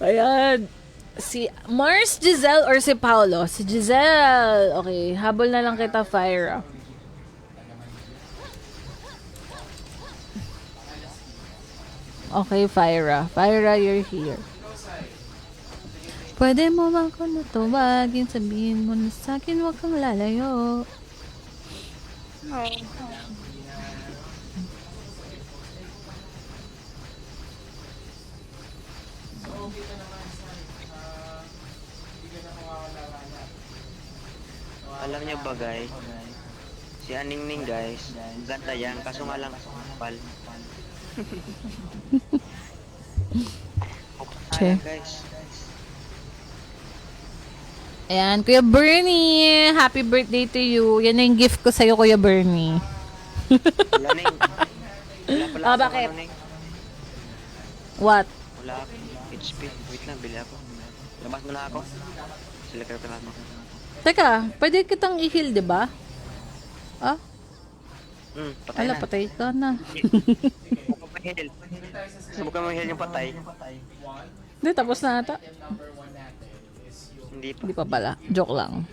Ayan. Si Mars, Giselle, or si Paolo? Si Giselle. Okay, habol na lang kita, Fyra. Okay, Fyra. Fyra, you're here. Pwede mo bang ko natawagin? Sabihin mo na sa'kin, huwag kang lalayo. No. Alam niyo ba guys, si Aningning guys, ganda yan, kaso nga lang kapal. Che. Guys. Ayan, Kuya Bernie. Happy birthday to you. Yan na yung gift ko sa'yo, Kuya Bernie. Wala Ning. Wala pala Ah, akong bakit? ano, Ning. What? Wala akong HP. Wait lang, bili ako. Labas mo na ako. Sila kayo pala mo. Teka, pwede kitang i-heal, di ba? Ah? Patay Ala, na. patay ka na. Subukan mo i-heal. Subukan mo i-heal yung patay. Hindi, tapos na ata. Hindi pa. Hindi pa pala. Joke lang.